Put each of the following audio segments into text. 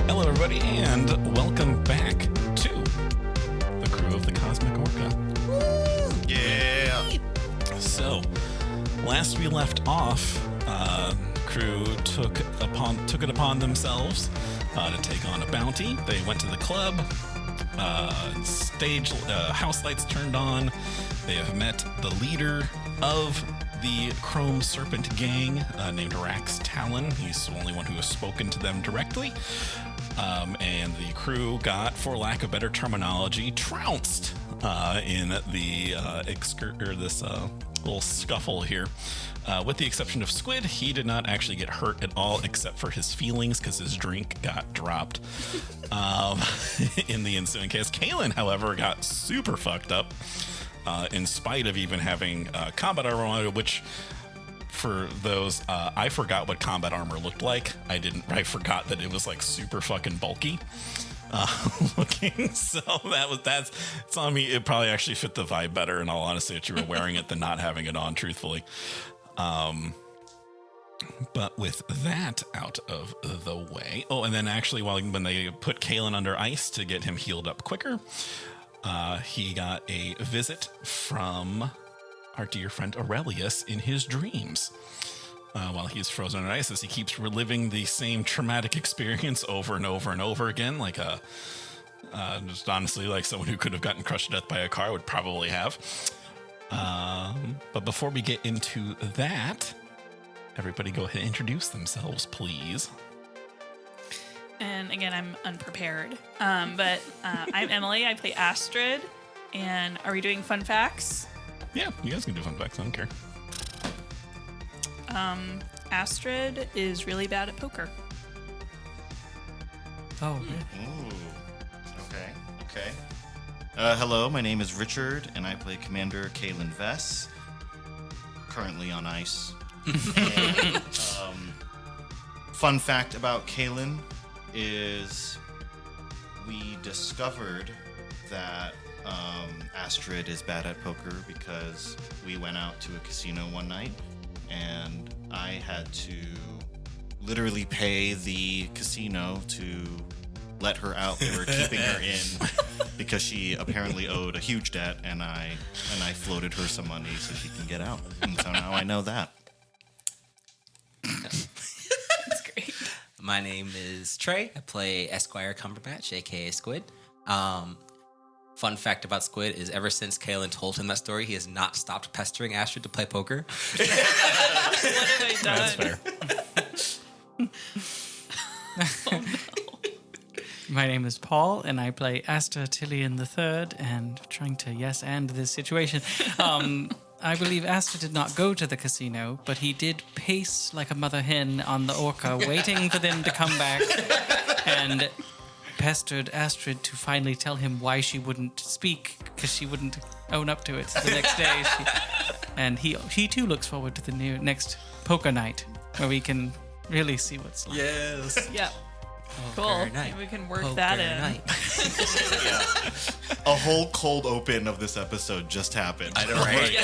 Hello, everybody, and welcome back to the crew of the Cosmic Orca. Yeah. So, last we left off, crew took it upon themselves to take on a bounty. They went to the club. House lights turned on. They have met the leader of the Chrome Serpent gang, named Rax Talon. He's the only one who has spoken to them directly. And the crew got, for lack of better terminology, trounced in the this little scuffle here. With the exception of Squid, he did not actually get hurt at all, except for his feelings, because his drink got dropped in the ensuing case. Kaylin, however, got super fucked up, in spite of even having combat armor, which, for those, I forgot what combat armor looked like. I forgot that it was like super fucking bulky looking. So it's on me. It probably actually fit the vibe better, in all honesty, that you were wearing it than not having it on, truthfully. But with that out of the way, and then actually when they put Kalen under ice to get him healed up quicker, he got a visit from our dear friend Aurelius in his dreams. While he's frozen under ice, as he keeps reliving the same traumatic experience over and over and over again, like just honestly, like someone who could have gotten crushed to death by a car would probably have. But before we get into that, everybody go ahead and introduce themselves, please. And again, I'm unprepared. But I'm Emily. I play Astrid. And are we doing fun facts? Yeah, you guys can do fun facts. I don't care. Astrid is really bad at poker. Oh, really? Ooh. Okay. Hello, my name is Richard, and I play Commander Kaylin Vess, currently on ice. And, fun fact about Kaylin is we discovered that Astrid is bad at poker because we went out to a casino one night, and I had to literally pay the casino to let her out. They were keeping her in because she apparently owed a huge debt, and I floated her some money so she can get out. And so now I know that. That's great. My name is Trey. I play Esquire Cumberbatch, aka Squid. Fun fact about Squid is ever since Kaylin told him that story, he has not stopped pestering Astrid to play poker. What have I done? That's fair. Oh, no. My name is Paul, and I play Asta Tillian III, and trying to yes-and this situation. I believe Asta did not go to the casino, but he did pace like a mother hen on the orca, waiting for them to come back, and pestered Astrid to finally tell him why she wouldn't speak, because she wouldn't own up to it. So the next day, he too looks forward to the next poker night, where we can really see what's like. Yes. Yeah. Cool. Night. Maybe we can work that in. A whole cold open of this episode just happened. I know, right?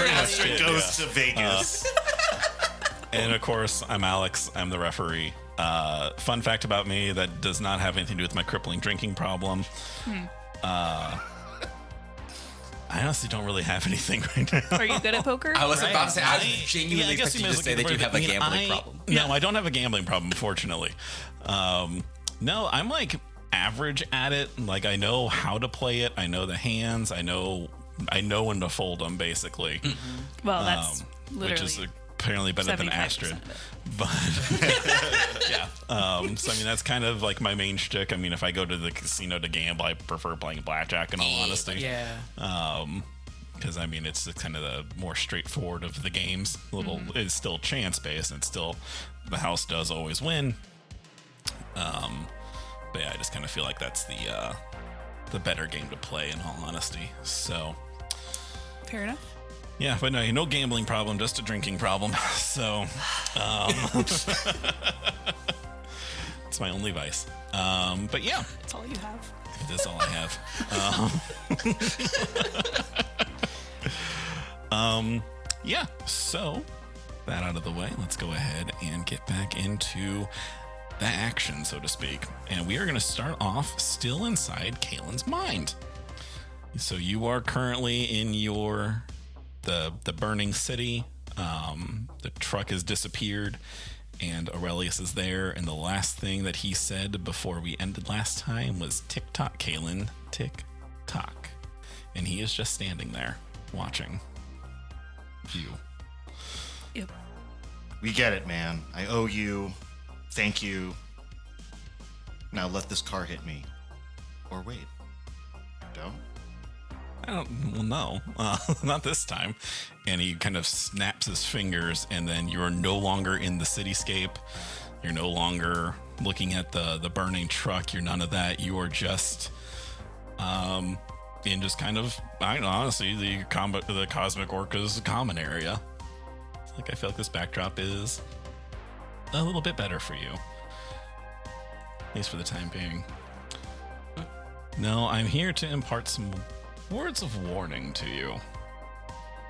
Astrid goes to Vegas. And of course, I'm Alex. I'm the referee. Fun fact about me that does not have anything to do with my crippling drinking problem. I honestly don't really have anything right now. Are you good at poker? I was about to say, I I genuinely guess expected you you to say that you have a gambling problem. No, I don't have a gambling problem, fortunately. No, I'm like average at it. Like, I know how to play it. I know the hands. I know when to fold them, basically. Mm-hmm. Well, that's literally which is apparently better than 75% Astrid. of it. But yeah. So I mean, that's kind of like my main shtick. I mean, if I go to the casino to gamble, I prefer playing blackjack, in all honesty. Yeah. Because I mean, it's kind of the more straightforward of the games. It's still chance based, and still the house does always win. But yeah, I just kind of feel like that's the better game to play, in all honesty. So Fair enough. yeah, but no gambling problem, just a drinking problem. So it's my only vice. But yeah, That's all you have. it is all I have. Yeah, so that out of the way, let's go ahead and get back into that action, so to speak. And we are going to start off still inside Kaylin's mind. So you are currently in the burning city. The truck has disappeared, and Aurelius is there. And the last thing that he said before we ended last time was "Tick tock, Kaylin, tick tock," and he is just standing there watching you. Yep. We get it, man. I owe you. Thank you. Now let this car hit me. Or wait. Don't? I don't, well, no, not this time. And he kind of snaps his fingers, and then you're no longer in the cityscape. You're no longer looking at the burning truck. You're none of that. You are just in just kind of, I don't know, honestly, the Cosmic Orca's common area. Like, I feel like this backdrop is a little bit better for you. At least for the time being. No, I'm here to impart some words of warning to you.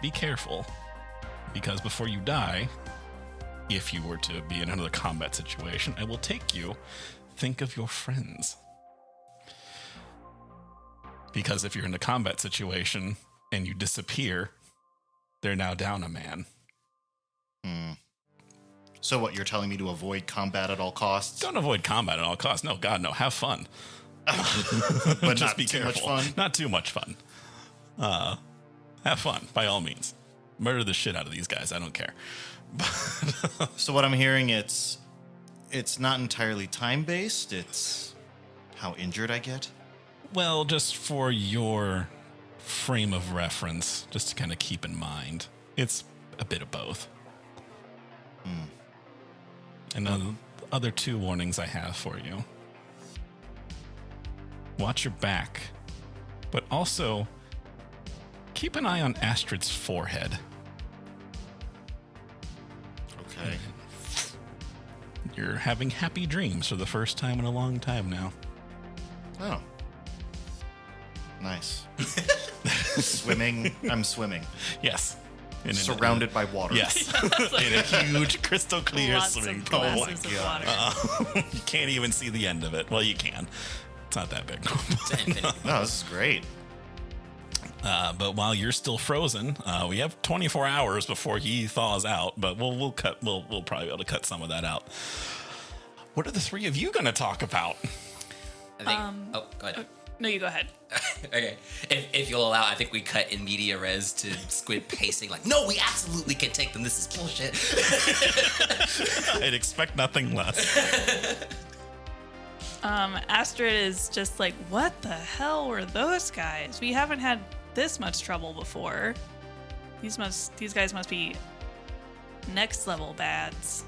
Be careful, because before you die, if you were to be in another combat situation, I will take you. Think of your friends. Because if you're in a combat situation and you disappear, they're now down a man. So what, you're telling me to avoid combat at all costs? Don't avoid combat at all costs. No, God, no. Have fun. But Just not be too careful. much fun? Not too much fun. Have fun, by all means. Murder the shit out of these guys. I don't care. So what I'm hearing, it's not entirely time-based. It's how injured I get. Well, just for your frame of reference, just to kind of keep in mind, it's a bit of both. And the other two warnings I have for you. Watch your back, but also keep an eye on Astrid's forehead. Okay. You're having happy dreams for the first time in a long time now. Oh. Nice. Swimming. I'm swimming. Yes. Surrounded by water. Yes. In a huge crystal clear Lots swimming of pool. glasses of water. You can't even see the end of it. Well, you can. It's not that big. No, this is great. But while you're still frozen, we have 24 hours before he thaws out. But we'll probably be able to cut some of that out. What are the three of you going to talk about? I think. Go ahead. No, you go ahead. Okay. If you'll allow, I think we cut in media res to Squid pacing like, no, we absolutely can take them. This is bullshit. I'd expect nothing less. Astrid is just like, what the hell were those guys? We haven't had this much trouble before. These guys must be next level bads.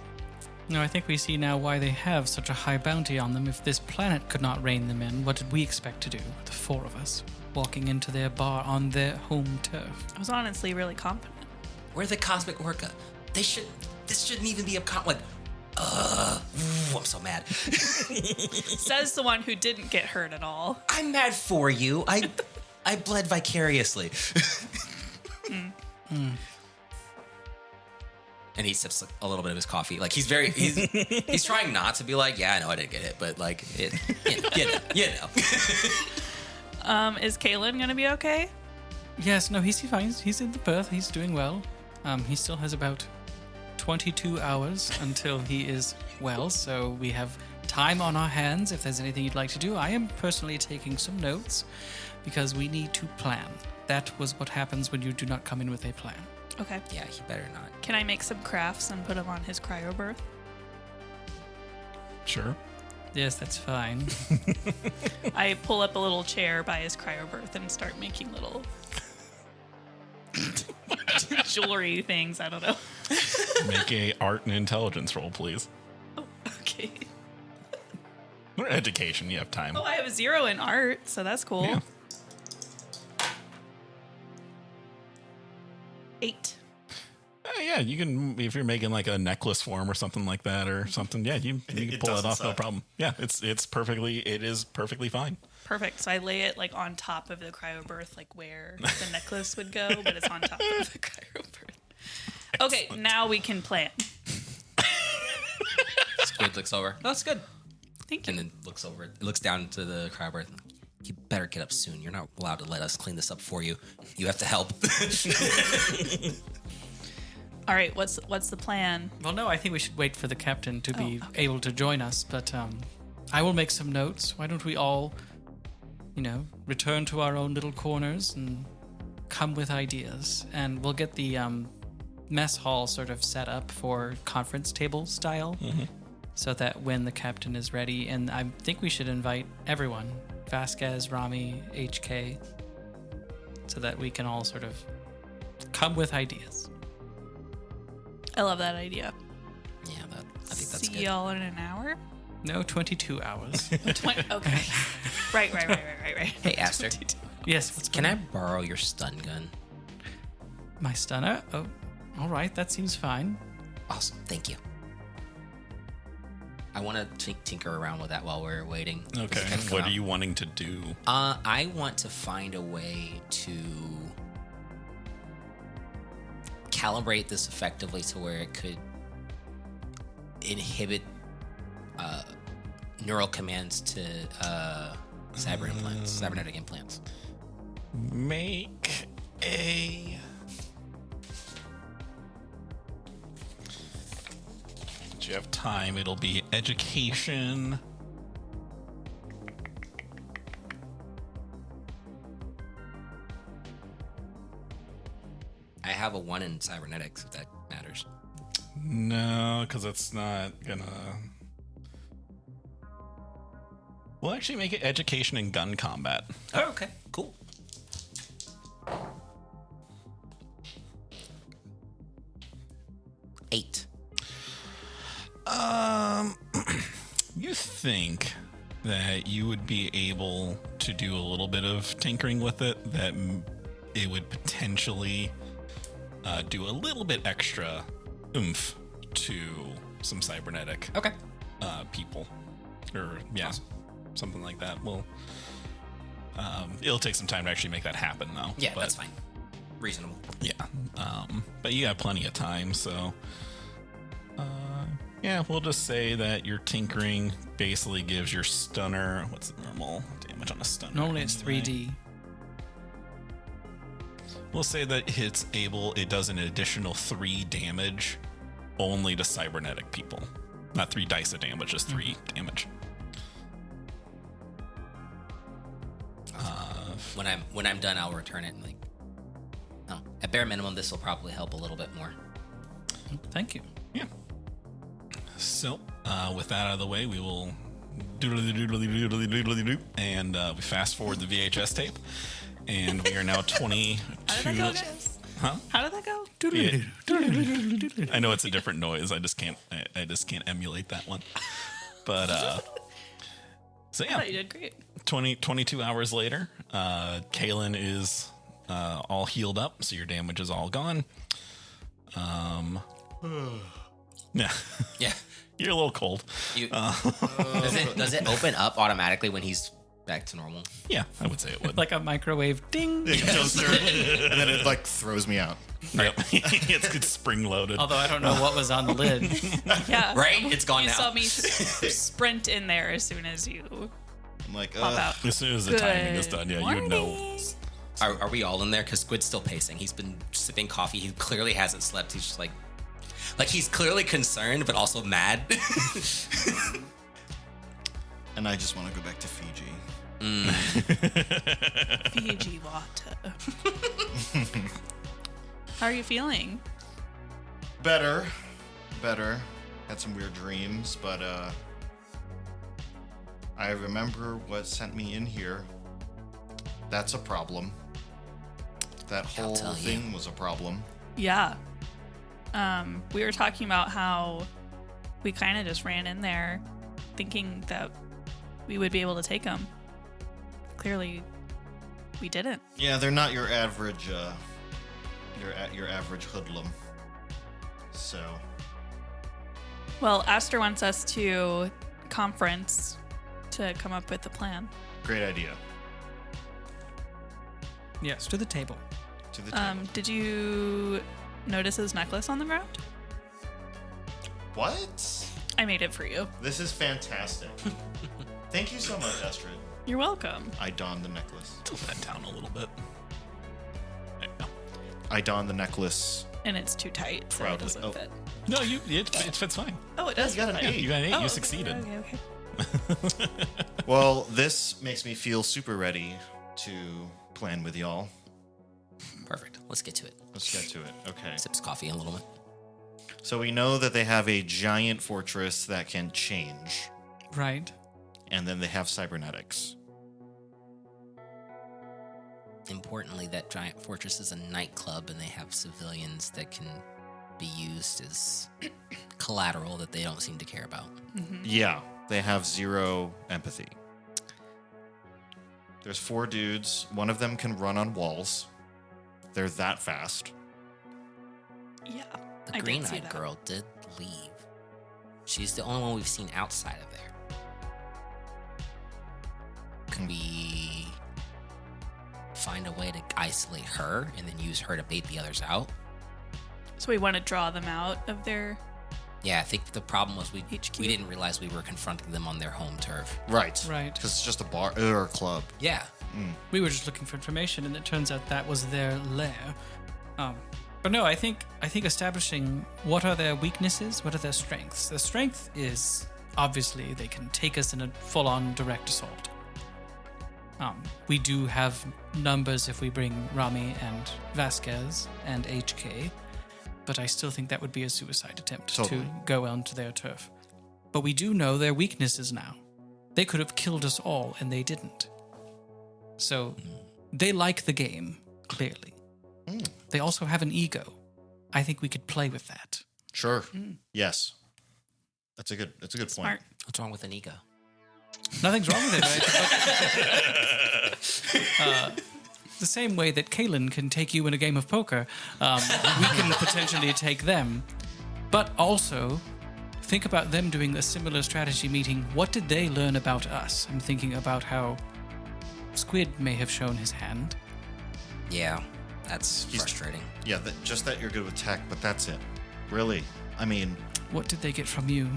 No, I think we see now why they have such a high bounty on them. If this planet could not rein them in, what did we expect to do? The four of us, walking into their bar on their home turf. I was honestly really confident. We're the Cosmic Orca. This shouldn't even be a I'm so mad. Says the one who didn't get hurt at all. I'm mad for you. I bled vicariously. And he sips a little bit of his coffee. Like he's trying not to be like, yeah, I know I didn't get it, but like it, you know. Is Kaylin gonna be okay? Yes, no, he's fine. He's in the berth. He's doing well. He still has about 22 hours until he is well, so we have time on our hands if there's anything you'd like to do. I am personally taking some notes because we need to plan. That was what happens when you do not come in with a plan. Okay. Yeah, he better not. Can I make some crafts and put them on his cryo berth? Sure. Yes, that's fine. I pull up a little chair by his cryo berth and start making little jewelry things. I don't know. Make a art and intelligence roll, please. Oh, okay. Or education. You have time. Oh, I have a 0 in art, so that's cool. Yeah. 8. Yeah, you can, if you're making like a necklace form or something like that or something. Yeah, you can It pull it doesn't off, no suck. problem. Yeah, it is perfectly fine. Perfect. So I lay it like on top of the cryo berth, like where the necklace would go, but it's on top of the cryo berth. Okay, now we can plan. Squid looks over. Oh, that's good. Thank you. And then looks down to the crowd. You better get up soon. You're not allowed to let us clean this up for you. You have to help. All right, what's the plan? Well, no, I think we should wait for the captain to be able to join us. But I will make some notes. Why don't we all, return to our own little corners and come with ideas, and we'll get the mess hall sort of set up for conference table style, so that when the captain is ready, and I think we should invite everyone, Vasquez, Rami, HK, so that we can all sort of come with ideas. I love that idea. Yeah, I think that's See good. y'all in an hour? No, 22 hours. Okay. Right. Hey, Aster, Yes, what's can I borrow your stun gun? my stunner? Oh, all right, that seems fine. Awesome, thank you. I want to tinker around with that while we're waiting. Okay. What are you wanting to do? I want to find a way to calibrate this effectively to where it could inhibit neural commands to cybernetic implants. Make a... Do you have time? It'll be education. I have a 1 in cybernetics, if that matters. No, because it's not gonna... We'll actually make it education and gun combat. Oh, okay, cool. Eight. You think that you would be able to do a little bit of tinkering with it, that it would potentially do a little bit extra oomph to some cybernetic Okay. people, or something like that. Well, it'll take some time to actually make that happen, though. Yeah, that's fine. Reasonable. Yeah, but you got plenty of time, so yeah, we'll just say that your tinkering basically gives your stunner. What's the normal damage on a stunner? Normally it's anyway? 3D. We'll say that it does an additional 3 damage only to cybernetic people. Not 3 dice of damage, just 3 damage. When I'm done, I'll return it. At bare minimum, this will probably help a little bit more. Thank you. Yeah. So, with that out of the way, we will doodly-doodly-doodly-doodly-doodly-doo, and we fast forward the VHS tape, and we are now 22. How did that go, guys? Huh? How did that go? Yeah. I know it's a different noise. I just can't emulate that one. But so I yeah, thought you did great. 22 hours later, Kaylin is all healed up, so your damage is all gone. Yeah. Yeah. You're a little cold. Does it open up automatically when he's back to normal? Yeah, I would say it would. Like a microwave ding. And then it throws me out. Yep. It's spring loaded. Although I don't know what was on the lid. Yeah. Right? It's gone You now. saw me sprint in there as soon as you I'm like, pop out. As soon as the timing is done, yeah, you would know. Morning. Are we all in there? Because Squid's still pacing. He's been sipping coffee. He clearly hasn't slept. He's just like he's clearly concerned, but also mad. and I just want to go back to Fiji. Fiji water. How are you feeling? Better. Had some weird dreams, but I remember what sent me in here. That's a problem. That whole tell you. thing was a problem. Yeah. We were talking about how we kind of just ran in there thinking that we would be able to take them. Clearly, we didn't. Yeah, they're not your average your average hoodlum. So, Well, Aster wants us to conference to come up with a plan. great idea. Yes, to the table. To the table. Did you notice his necklace on the ground? What? I made it for you. This is fantastic. Thank you so much, Astrid. You're welcome. I don the necklace. Tilt that down a little bit. There you go. I don the necklace. And it's too tight, so Proudly. it doesn't Oh. fit. No, it fits fine. Oh, it does. you got an fit. 8. You got an 8. Oh, You okay, succeeded. Okay. Well, this makes me feel super ready to plan with y'all. Perfect. Let's get to it. Let's get to it. Okay. Sips coffee in a little bit. So we know that they have a giant fortress that can change, Right. and then they have cybernetics. Importantly, that giant fortress is a nightclub, and they have civilians that can be used as collateral that they don't seem to care about. Yeah, they have 0 empathy. There's 4 dudes. One of them can run on walls. They're that fast. Yeah. The I did see green-eyed that. girl did leave. She's the only one we've seen outside of there. Could we find a way to isolate her and then use her to bait the others out? So we want to draw them out of their. Yeah, I think the problem was we HQ. didn't realize we were confronting them on their home turf. Right. Right. Because it's just a bar or a club. Yeah. We were just looking for information, and it turns out that was their lair. But no, I think establishing what are their weaknesses, what are their strengths. Their strength is obviously they can take us in a full-on direct assault. We do have numbers if we bring Rami and Vasquez and HK, but I still think that would be a suicide attempt Totally. to go onto their turf. But we do know their weaknesses now. They could have killed us all, and they didn't. So they like the game, clearly. They also have an ego. I think we could play with that. Sure. Yes. That's a good Smart. point. What's wrong with an ego? Nothing's wrong with it, right? The same way that Kalen can take you in a game of poker, we can potentially take them. But also, think about them doing a similar strategy meeting. What did they learn about us? I'm thinking about how Squid may have shown his hand. Yeah, that's frustrating. Yeah, just that you're good with tech, but that's it. Really. I mean, What did they get from you?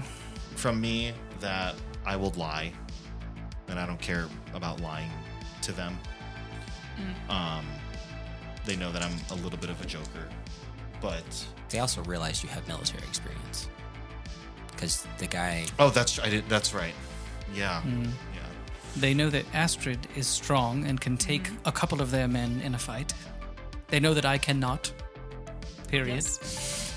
from me, that I will lie, and I don't care about lying to them. They know that I'm a little bit of a joker, but They also realize you have military experience. Because the guy... that's right. Yeah, yeah. They know that Astrid is strong and can take a couple of their men in a fight. They know that I cannot. Period. Yes.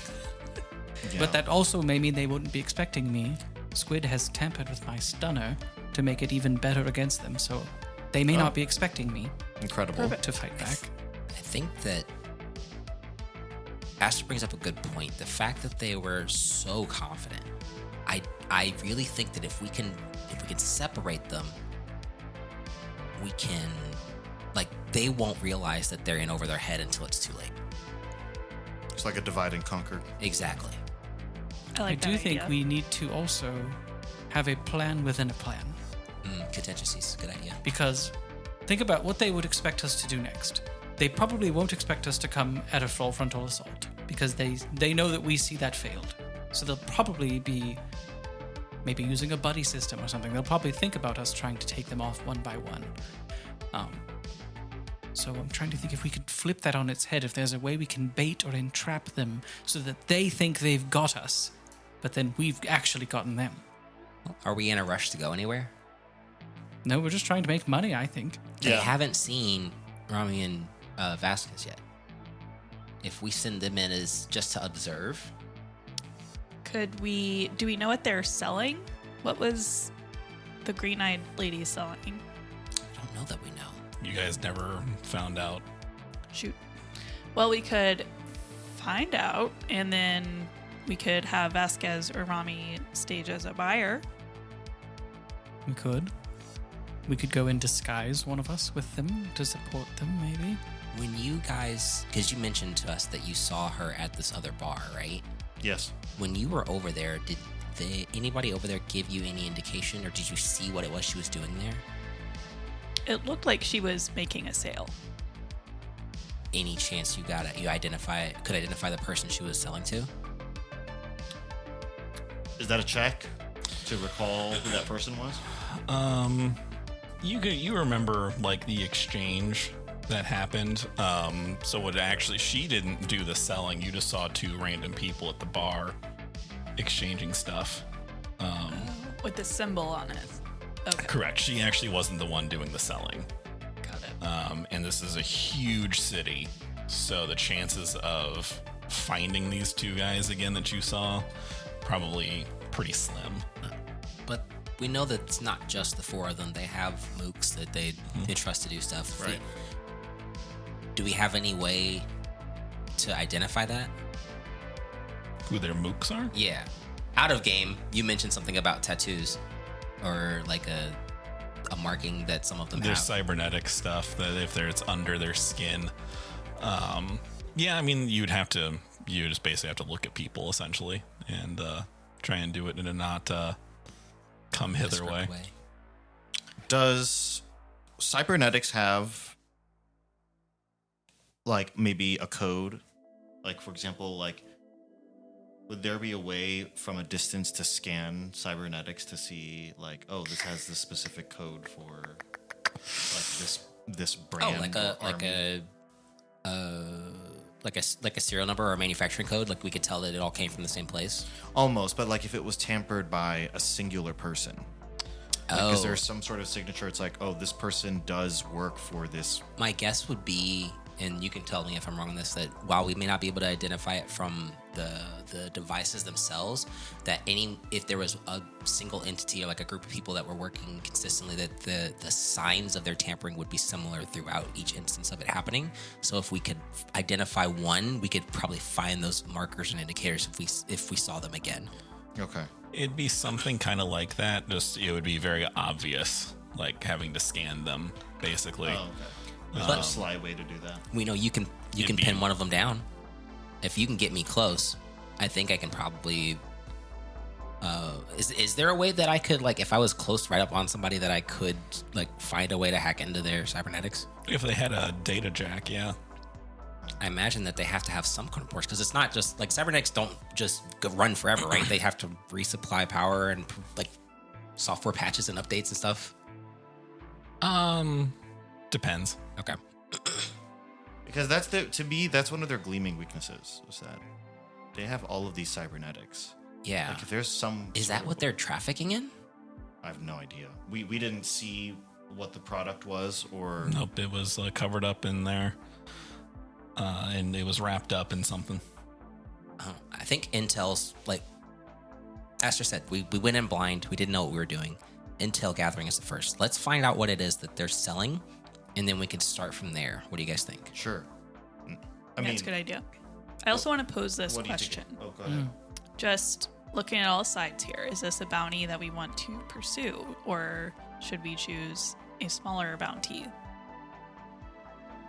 Yeah. But that also may mean they wouldn't be expecting me. Squid has tampered with my stunner to make it even better against them, so they may not be expecting me Incredible. to fight back. I think that Astrid brings up a good point. The fact that they were so confident, I really think that if we can separate them, we can, like, they won't realize that they're in over their head until it's too late. It's like a divide and conquer. Exactly. I like do that think idea. we need to also have a plan within a plan. Contingencies, good idea. Because think about what they would expect us to do next. They probably won't expect us to come at a full frontal assault because they know that we see that failed. So they'll probably be maybe using a buddy system or something. They'll probably think about us trying to take them off one by one. So I'm trying to think if we could flip that on its head, if there's a way we can bait or entrap them so that they think they've got us, but then we've actually gotten them. Are we in a rush to go anywhere? No, we're just trying to make money, I think. They Yeah. haven't seen Rami and Vasquez yet. If we send them in as just to observe, Do we know what they're selling? What was the green-eyed lady selling? I don't know that we know. You guys never found out. Shoot. Well, we could find out, and then we could have Vasquez or Rami stage as a buyer. We could. We could go in disguise, one of us, with them to support them, maybe. When you guys, because you mentioned to us that you saw her at this other bar, right? Yes. When you were over there, did anybody over there give you any indication, or did you see what it was she was doing there? It looked like she was making a sale. Any chance you could identify the person she was selling to? Is that a check to recall who that person was? You remember like the exchange that happened. So what actually she didn't do the selling. You just saw two random people at the bar exchanging stuff. With the symbol on it. Okay. Correct. She actually wasn't the one doing the selling. Got it. And this is a huge city, so the chances of finding these two guys again that you saw probably pretty slim. But we know that it's not just the four of them. They have mooks that they trust to do stuff. Right. Do we have any way to identify that? Who their mooks are? Yeah. Out of game, you mentioned something about tattoos or like a marking that some of them There's have. cybernetic stuff that if it's under their skin. Yeah, I mean, you just basically have to look at people essentially and try and do it in a not come hither way. Does cybernetics have like maybe a code? Like for example, like would there be a way from a distance to scan cybernetics to see like, oh, this has this specific code for like this brand? Like a serial number or a manufacturing code, like we could tell that it all came from the same place. Almost, but like if it was tampered by a singular person. Is there some sort of signature? It's like, oh, this person does work for this. My guess would be, and you can tell me if I'm wrong on this, that while we may not be able to identify it from the devices themselves, that if there was a single entity or like a group of people that were working consistently, that the signs of their tampering would be similar throughout each instance of it happening. So if we could identify one, we could probably find those markers and indicators if we saw them again. Okay. It'd be something kind of like that. Just it would be very obvious, like having to scan them, basically. Oh, okay. There's a sly way to do that. We know you can pin one of them down. If you can get me close, I think I can probably. Is there a way that I could, like, if I was close right up on somebody, that I could like find a way to hack into their cybernetics? If they had a data jack, yeah. I imagine that they have to have some kind of ports, because it's not just like cybernetics don't just run forever, right? They have to resupply power and like software patches and updates and stuff. Depends. Okay. Because that's one of their gleaming weaknesses, is that they have all of these cybernetics. Yeah. Like if there's some Is that what they're trafficking in? I have no idea. We didn't see what the product was, or Nope, it was covered up in there. And it was wrapped up in something. I think Intel's, like Aster said, we went in blind. We didn't know what we were doing. Intel gathering is the first. Let's find out what it is that they're selling, and then we can start from there. What do you guys think? Sure. That's a good idea. I also want to pose this what do you question. think? Oh, go ahead. Just looking at all sides here, is this a bounty that we want to pursue, or should we choose a smaller bounty?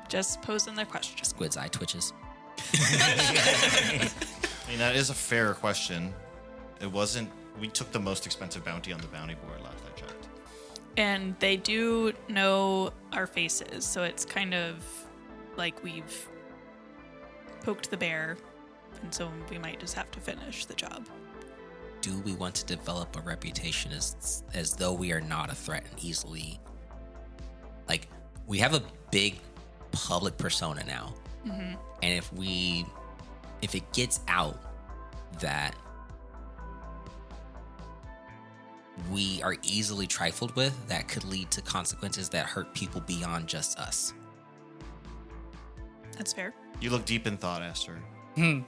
Just posing the question. Squid's eye twitches. I mean, that is a fair question. It wasn't. We took the most expensive bounty on the bounty board last I checked. And they do know our faces, so it's kind of like we've poked the bear, and so we might just have to finish the job. Do we want to develop a reputation as though we are not a threat and easily, like, we have a big public persona now, and if it gets out that we are easily trifled with, that could lead to consequences that hurt people beyond just us. That's fair. You look deep in thought, Aster. No,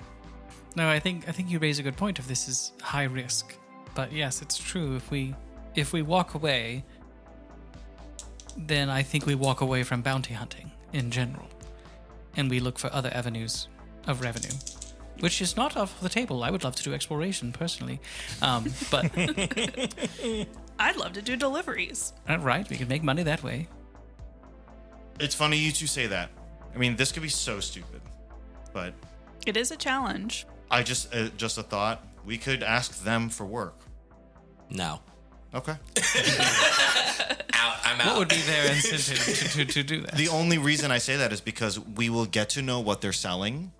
I think you raise a good point. If this is high risk, but yes, it's true. If we walk away, then I think we walk away from bounty hunting in general, and we look for other avenues of revenue, which is not off the table. I would love to do exploration personally, but I'd love to do deliveries. right, we could make money that way. It's funny you two say that. I mean, this could be so stupid, but It is a challenge. I just a thought. We could ask them for work. No. Okay. I'm out. What would be their incentive to do that? The only reason I say that is because we will get to know what they're selling,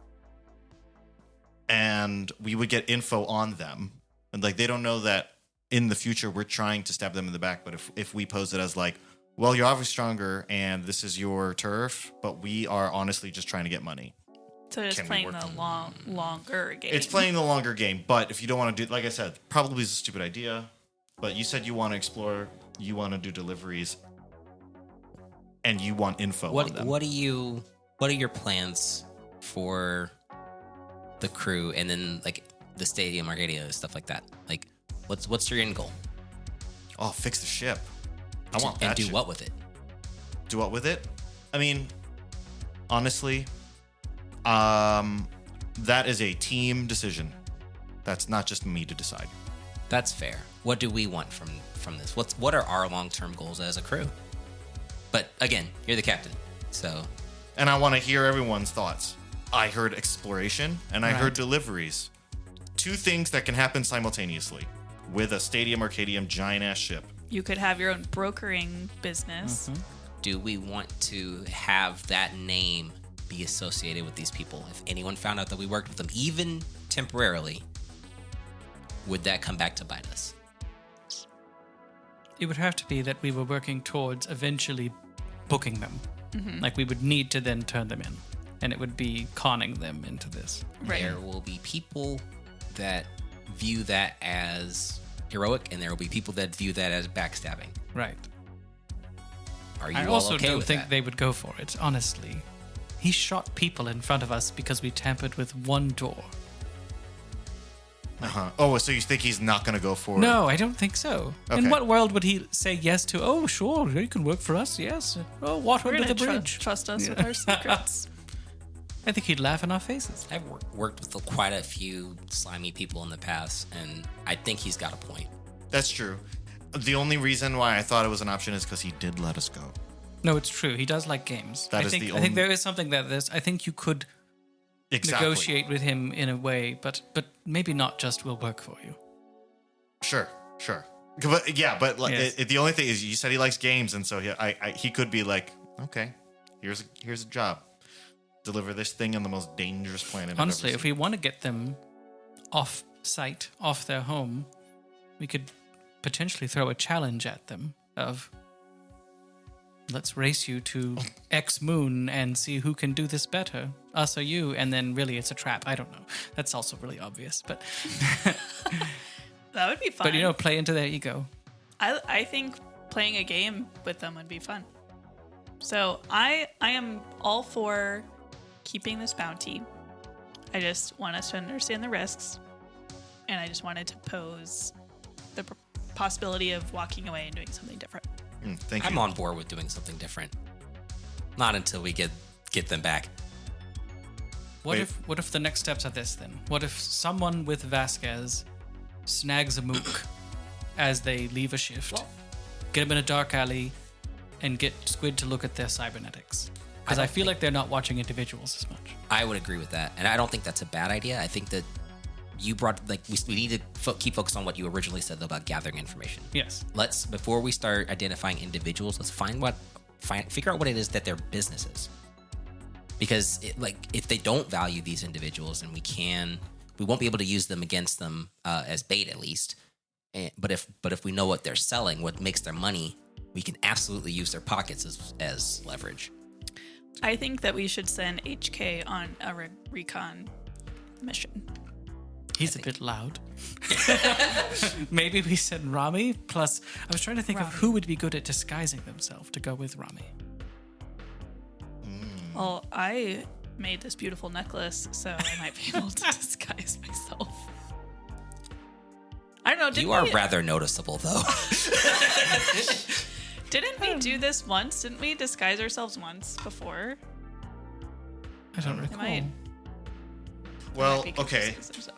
and we would get info on them. And like they don't know that in the future we're trying to stab them in the back. But if we pose it as like, well, you're obviously stronger and this is your turf, but we are honestly just trying to get money. So just Can we playing work the longer game. It's playing the longer game, but if you don't want to do, like I said, probably is a stupid idea. But you said you want to explore, you want to do deliveries, and you want info on them. What are your plans for the crew and then like the stadium, Arcadia, stuff like that? Like, what's your end goal? Oh, fix the ship. I want that. And do shit. what with it? Do what with it? I mean, honestly, that is a team decision. That's not just me to decide. That's fair. What do we want from this? What are our long-term goals as a crew? But again, you're the captain, so. And I want to hear everyone's thoughts. I heard exploration and I heard deliveries. Two things that can happen simultaneously with a Stadium Arcadium giant ass ship. You could have your own brokering business. Mm-hmm. Do we want to have that name be associated with these people? If anyone found out that we worked with them, even temporarily, would that come back to bite us? It would have to be that we were working towards eventually booking them. Like we would need to then turn them in. And it would be conning them into this. Right. There will be people that view that as heroic, and there will be people that view that as backstabbing. Right. Are you I all also okay don't with think that? they would go for it, honestly. He shot people in front of us because we tampered with one door. Uh-huh. Oh, so you think he's not going to go for it? No, I don't think so. Okay. In what world would he say yes to? Oh, sure, you can work for us, yes. Oh, water We're under going the to bridge. trust us with our secrets. I think he'd laugh in our faces. I've worked with quite a few slimy people in the past, and I think he's got a point. That's true. The only reason why I thought it was an option is because he did let us go. No, it's true. He does like games. That I is think, the I think only- there is something I think you could Exactly. negotiate with him in a way, but maybe not just will work for you. Sure. But yeah, but like, Yes. the only thing is you said he likes games, and so he could be like, okay, here's a job. Deliver this thing on the most dangerous planet. I've Honestly, ever if seen. we want to get them off site, off their home, we could potentially throw a challenge at them of let's race you to X moon and see who can do this better, us or you, and then really it's a trap. I don't know. That's also really obvious, but That would be fun. but play into their ego. I think playing a game with them would be fun. So I am all for keeping this bounty. I just want us to understand the risks, and I just wanted to pose the possibility of walking away and doing something different. Thank you. I'm on board with doing something different. Not until we get them back. What Wait. if the next steps are this then? What if someone with Vasquez snags a mook as they leave a shift, get them in a dark alley, and get Squid to look at their cybernetics? Because I feel like they're not watching individuals as much. I would agree with that, and I don't think that's a bad idea. I think that you brought we need to keep focused on what you originally said though, about gathering information. Yes. Let's before we start identifying individuals, let's figure out what it is that their business is. Because if they don't value these individuals, and we won't be able to use them against them as bait at least. But if we know what they're selling, what makes their money, we can absolutely use their pockets as leverage. I think that we should send HK on a recon mission. He's a bit loud. Maybe we send Rami. Plus, I was trying to think of who would be good at disguising themselves to go with Rami. Well, I made this beautiful necklace, so I might be able to disguise myself. I don't know. You are rather noticeable, though. Didn't we do this once? Didn't we disguise ourselves once before? I don't recall. might- Well, Might be okay. confusing some stuff.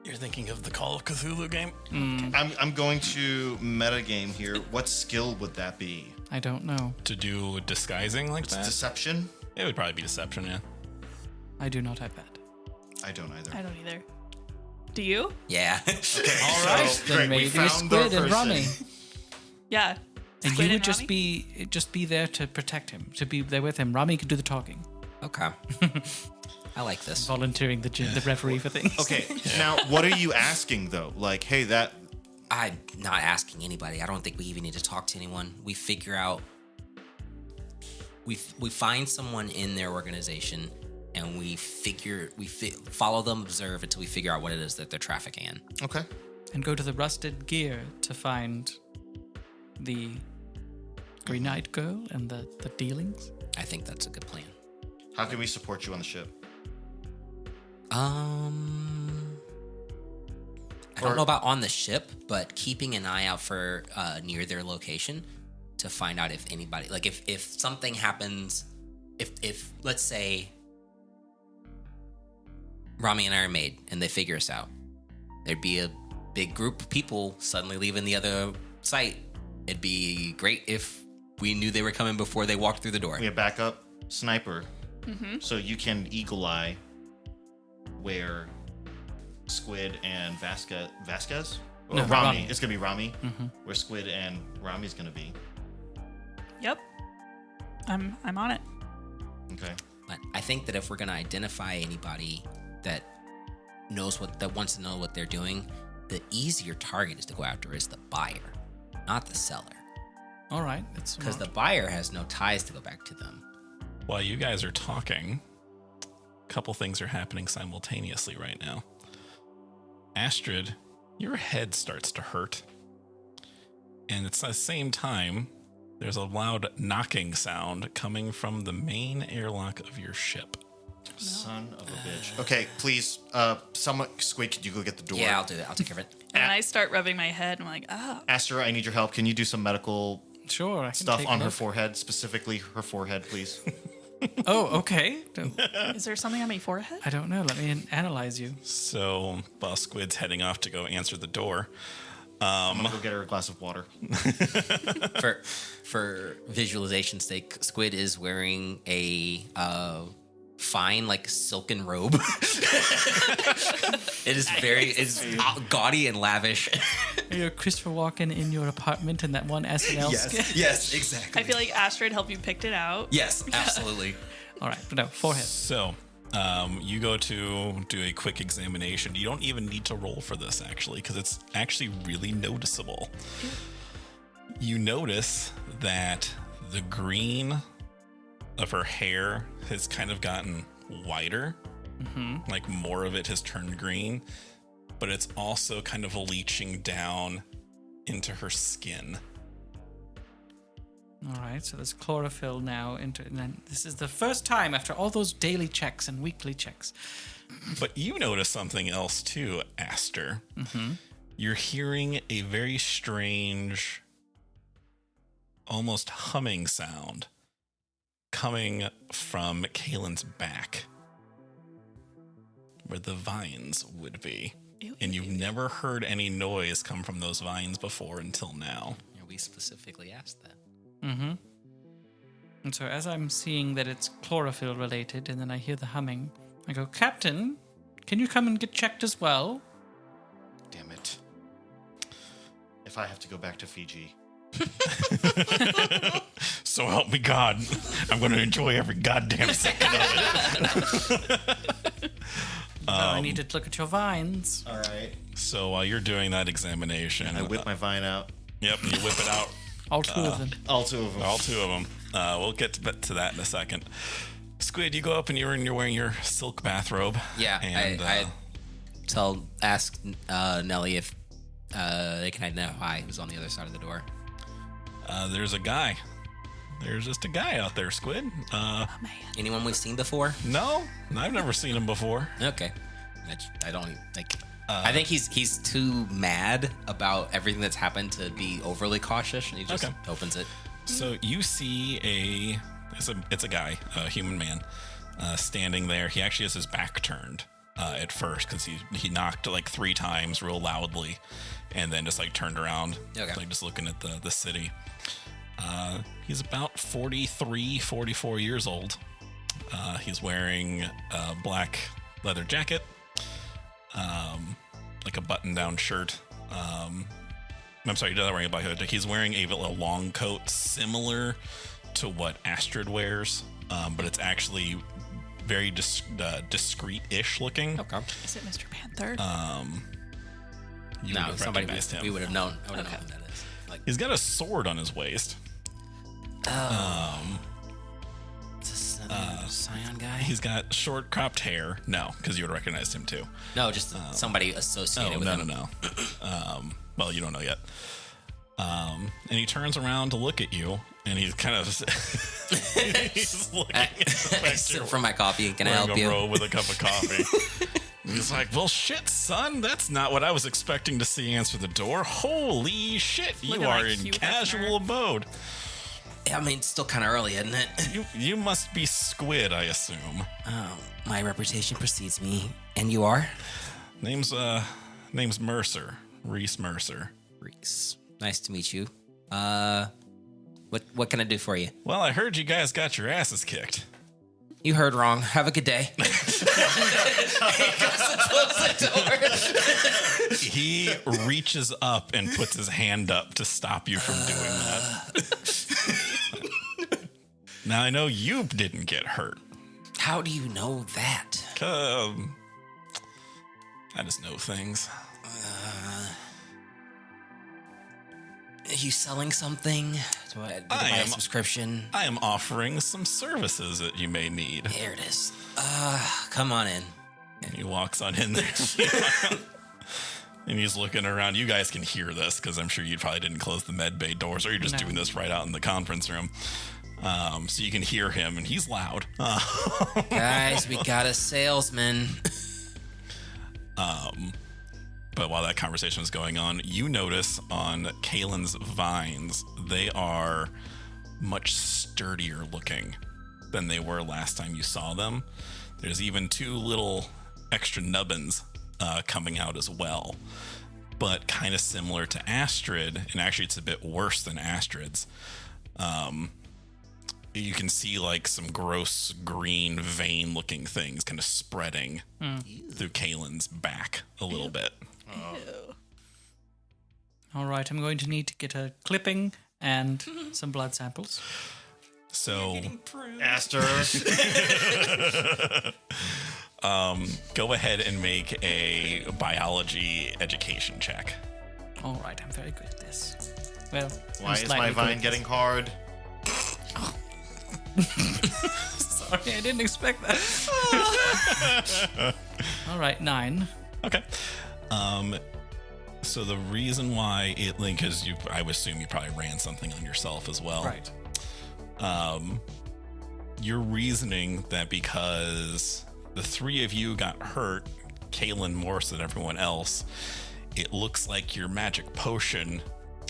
You're thinking of the Call of Cthulhu game? I'm going to metagame here. What skill would that be? I don't know. To do disguising like It's that? deception? It would probably be deception, yeah. I do not have that. I don't either. I don't either. Do you? Yeah. Okay, All so, right, then great, we maybe found our Squid and person. Rami. Yeah. And Squid you would Rami? just be there to protect him, to be there with him. Rami could do the talking. Okay. I like this. Volunteering the referee for things. Okay, now what are you asking though? Like, hey, that I'm not asking anybody. I don't think we even need to talk to anyone. We figure out. We find someone in their organization, and we follow them, observe until we figure out what it is that they're trafficking in. okay? And go to the rusted gear to find the Green Knight girl and the dealings. I think that's a good plan. How can we support you on the ship? I don't know about on the ship, but keeping an eye out for near their location to find out if anybody, like if something happens, if let's say Rami and I are made and they figure us out, there'd be a big group of people suddenly leaving the other site. It'd be great if we knew they were coming before they walked through the door. We have backup sniper, so you can eagle eye where Squid and Vasquez? Or No, Rami. Rami. It's gonna be Rami. Where Squid and Rami's gonna be. Yep. I'm on it. Okay. But I think that if we're gonna identify anybody that wants to know what they're doing, the easier target is to go after is the buyer, not the seller, All right. That's because smart. the buyer has no ties to go back to them. While you guys are talking, a couple things are happening simultaneously right now. Astrid, your head starts to hurt. And it's at the same time, there's a loud knocking sound coming from the main airlock of your ship. Son of a bitch. Okay, please, someone, Squid, could you go get the door? Yeah, I'll do that. I'll take care of it. And then I start rubbing my head. I'm like, oh. Astra, I need your help. Can you do some medical Sure. I can stuff take a on her look. forehead, specifically her forehead, please? Oh, okay. Is there something on my forehead? I don't know. Let me analyze you. So, while Squid's heading off to go answer the door, I'm gonna go get her a glass of water. For visualization's sake, Squid is wearing a fine, like silken robe. It is it's gaudy and lavish. You're Christopher Walken in your apartment in that one SNL skit. Yes, exactly. I feel like Astrid helped you picked it out. Yes, absolutely. All right. No, forehead. so you go to do a quick examination. You don't even need to roll for this, actually, because it's actually really noticeable. You notice that the green of her hair has kind of gotten whiter. Like more of it has turned green, but it's also kind of leaching down into her skin. All right. So there's chlorophyll now. And then this is the first time after all those daily checks and weekly checks. But you notice something else too, Aster. You're hearing a very strange, almost humming sound coming from Kaylin's back, where the vines would be. And you've never heard any noise come from those vines before until now. Yeah, we specifically asked that. And so as I'm seeing that it's chlorophyll related, and then I hear the humming, I go, Captain, can you come and get checked as well? Damn it. If I have to go back to Fiji. So help me God, I'm going to enjoy every goddamn second of it. Well, I need to look at your vines. All right. So while you're doing that examination, I whip my vine out. Yep, you whip it out. All two of them. All two of them. All two of them. We'll get to that in a second. Squid, you go up and you're wearing your silk bathrobe. Yeah, and I ask Nelly if they can identify who's on the other side of the door. there's a guy. There's just a guy out there, Squid. Anyone we've seen before? No, I've never seen him before. Okay. I don't like. I think he's too mad about everything that's happened to be overly cautious, and he just opens it. So you see it's a guy, a human man, standing there. He actually has his back turned at first because he knocked like 3 times real loudly, and then just like turned around, like just looking at the city. He's about 43, 44 years old. He's wearing a black leather jacket, like a button-down shirt. I'm sorry, he's not wearing a black hood. He's wearing a long coat similar to what Astrid wears, but it's actually very discreet-ish looking. Okay. Is it Mr. Panther? You No, would have somebody recognized him. we would have known. I would have known who that is. Like, He's got a sword on his waist. is this another Scion guy? He's got short cropped hair. No, because you would have recognized him too. No, just somebody associated with him. No. Well, you don't know yet. And he turns around to look at you, and he's kind of he's looking at the fact I you're sip from my coffee. Can I wearing help a you? robe with a cup of coffee. And he's like, well, shit, son, that's not what I was expecting to see answer the door. Holy shit, you Looking are like in Hugh casual Hefner. abode. I mean, it's still kind of early, isn't it? You must be Squid, I assume. My reputation precedes me, and you are Name's Mercer, Reese Mercer. Reese. Nice to meet you. What can I do for you? Well, I heard you guys got your asses kicked. You heard wrong. Have a good day. He reaches up and puts his hand up to stop you from doing that. Now, I know you didn't get hurt. How do you know that? I just know things. Are you selling something? Do I buy a subscription? I am offering some services that you may need. There it is. Come on in. And he walks on in there. And he's looking around. You guys can hear this because I'm sure you probably didn't close the med bay doors, or you're just doing this right out in the conference room. So you can hear him, and he's loud. Guys, we got a salesman. But while that conversation was going on, you notice on Kalen's vines, they are much sturdier looking than they were last time you saw them. There's even 2 little extra nubbins coming out as well. But kind of similar to Astrid, and actually it's a bit worse than Astrid's. You can see like some gross green vein looking things kind of spreading through Kalen's back a little bit. Ew. All right, I'm going to need to get a clipping and some blood samples. So Aster. go ahead and make a biology education check. All right, I'm very good at this. Well, Why I'm is slightly my good vine at getting hard? Sorry, I didn't expect that. All right, 9. Okay. So the reason why it linked is I would assume you probably ran something on yourself as well. Right. You're reasoning that because the 3 of you got hurt, Kalen more so than everyone else, it looks like your magic potion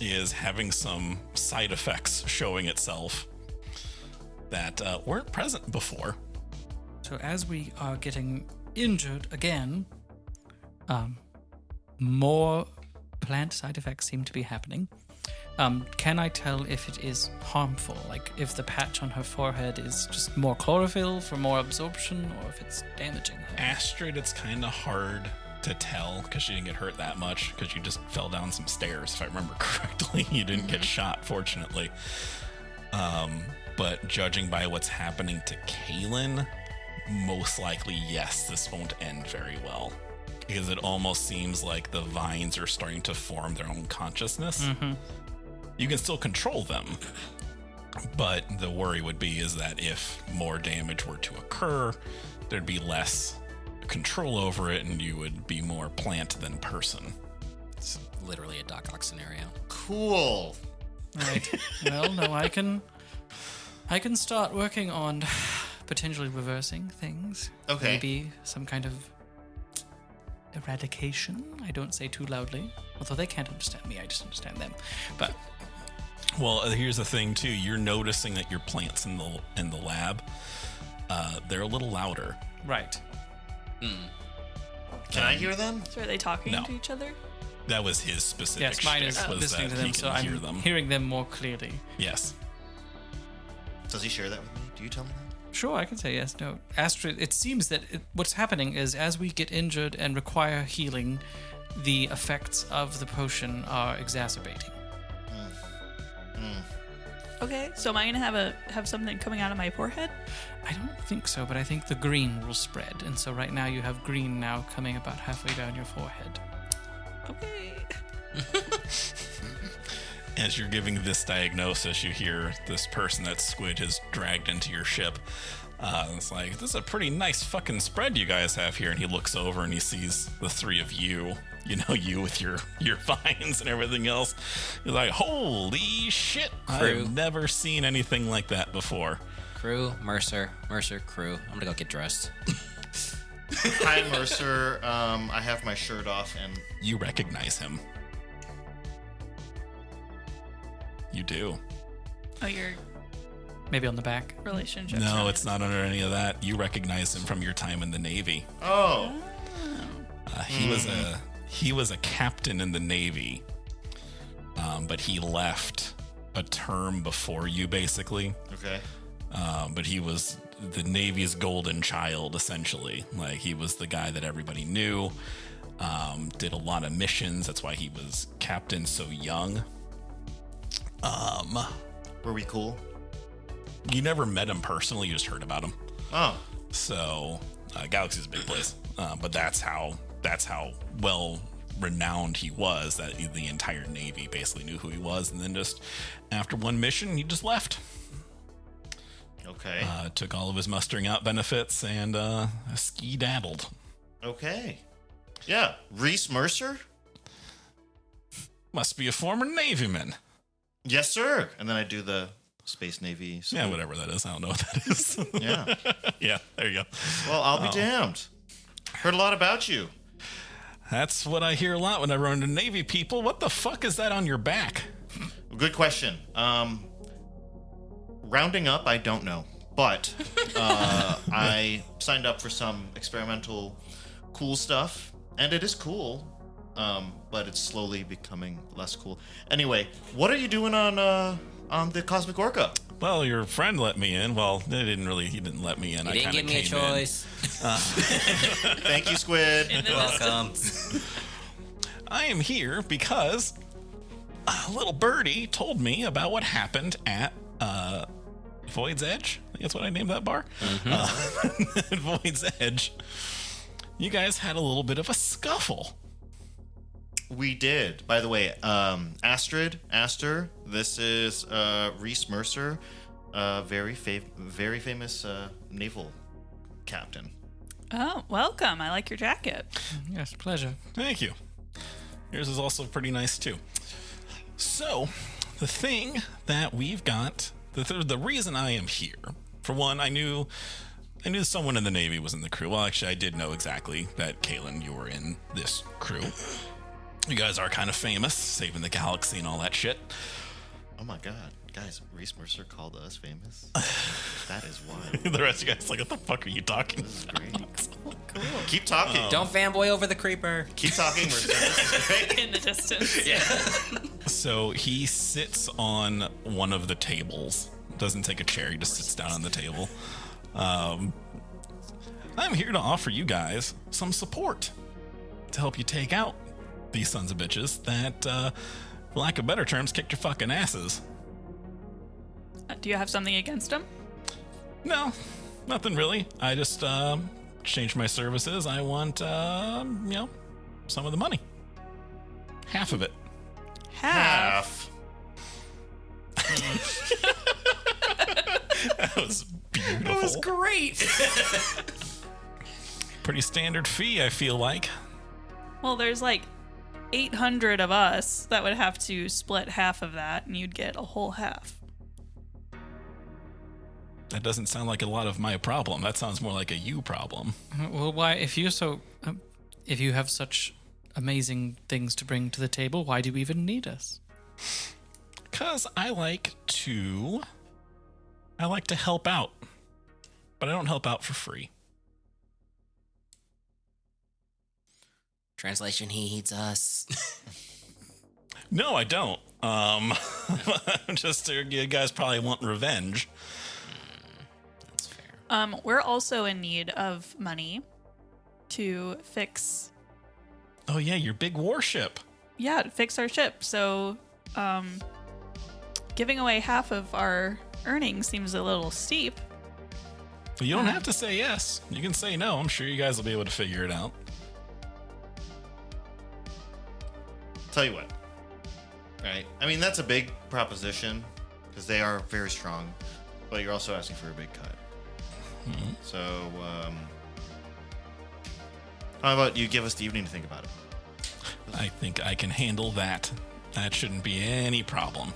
is having some side effects showing itself that weren't present before. So as we are getting injured again, more plant side effects seem to be happening. Can I tell if it is harmful? Like if the patch on her forehead is just more chlorophyll for more absorption, or if it's damaging her? Astrid, it's kind of hard to tell because she didn't get hurt that much because you just fell down some stairs, if I remember correctly. You didn't get shot, fortunately. But judging by what's happening to Kalen, most likely, yes, this won't end very well. Because it almost seems like the vines are starting to form their own consciousness. Mm-hmm. You can still control them, but the worry would be is that if more damage were to occur, there'd be less control over it, and you would be more plant than person. It's literally a Doc Ock scenario. Cool. Right. Well, no, I can start working on potentially reversing things. Okay. Maybe some kind of eradication. I don't say too loudly, although they can't understand me. I just understand them. But Well, here's the thing too. You're noticing that your plants in the lab, they're a little louder. right. Can I hear them? So are they talking No. to each other? That was his specific. Yes, mine is shtick, was listening that to he them, can so I'm hear them. hearing them more clearly. Yes. Does he share that with me? Do you tell me that? Sure, I can say yes, no. Astrid, it seems that what's happening is as we get injured and require healing, the effects of the potion are exacerbating. Okay, so am I gonna have something coming out of my forehead? I don't think so, but I think the green will spread. And so right now you have green now coming about halfway down your forehead. Okay. As you're giving this diagnosis, you hear this person that Squid has dragged into your ship. It's like, this is a pretty nice fucking spread you guys have here. And he looks over and he sees the three of you. You know, you with your vines and everything else. He's like, holy shit. Crew. I've never seen anything like that before. Crew, Mercer, crew. I'm gonna go get dressed. Hi, Mercer. I have my shirt off and You recognize him. You do. Oh, your Maybe on the back. relationship. No, it's not under any of that. You recognize him from your time in the Navy. oh, He was a captain in the Navy, but he left a term before you, basically. okay. But he was the Navy's golden child, essentially. Like, he was the guy that everybody knew, did a lot of missions. That's why he was captain so young. Were we cool? You never met him personally, you just heard about him. Oh, So, Galaxy's a big place, but that's how well renowned he was, that the entire Navy basically knew who he was. And then just after one mission, he just left. okay. Took all of his mustering out benefits and ski-daddled. Okay. Yeah, Reese Mercer? Must be a former Navyman. Yes, sir. And then I do the Space Navy. Yeah, whatever that is. I don't know what that is. Yeah. Yeah, there you go. Well, I'll be damned. Heard a lot about you. That's what I hear a lot when I run into Navy people. What the fuck is that on your back? Good question. Rounding up, I don't know. But I signed up for some experimental cool stuff. And it is cool. But it's slowly becoming less cool. Anyway, what are you doing on the Cosmic Orca? Well, your friend let me in. Well, he didn't let me in. You didn't give me a choice. Thank you, Squid. You're welcome. I am here because a little birdie told me about what happened at Void's Edge. I think that's what I named that bar. At Void's Edge. You guys had a little bit of a scuffle. We did. By the way, Aster, this is Reese Mercer, very famous naval captain. Oh, welcome. I like your jacket. Yes, pleasure. Thank you. Yours is also pretty nice too. So, the thing that we've got, the reason I am here, for one, I knew someone in the Navy was in the crew. Well, actually, I did know exactly that, Kaylin, you were in this crew. You guys are kind of famous, saving the galaxy and all that shit. Oh my god. Guys, Reese Mercer called us famous? That is wild. The rest of you guys like, what the fuck are you talking This is about? great. Keep talking. Don't fanboy over the creeper. Keep talking, Mercer. This is great. In the distance. Yeah. So he sits on one of the tables. Doesn't take a chair, he just sits down on the table. I'm here to offer you guys some support to help you take out these sons of bitches that, for lack of better terms, kicked your fucking asses. Do you have something against him? No, nothing really. I just changed my services. I want, some of the money. Half of it. Half. That was beautiful. That was great. Pretty standard fee, I feel like. Well, there's like 800 of us that would have to split half of that, and you'd get a whole half. That doesn't sound like a lot of my problem. That sounds more like a you problem. Well, why, if you have such amazing things to bring to the table, why do you even need us? Because I like to help out. But I don't help out for free. Translation, he needs us. No, I don't. Just you guys probably want revenge. That's fair. We're also in need of money to fix, Oh yeah, your big warship. to fix our ship. So, giving away half of our earnings seems a little steep. You don't have to say yes. You can say no. I'm sure you guys will be able to figure it out. Tell you what. Right? I mean, that's a big proposition because they are very strong, but you're also asking for a big cut. Mm-hmm. So, how about you give us the evening to think about it? I think I can handle that. That shouldn't be any problem.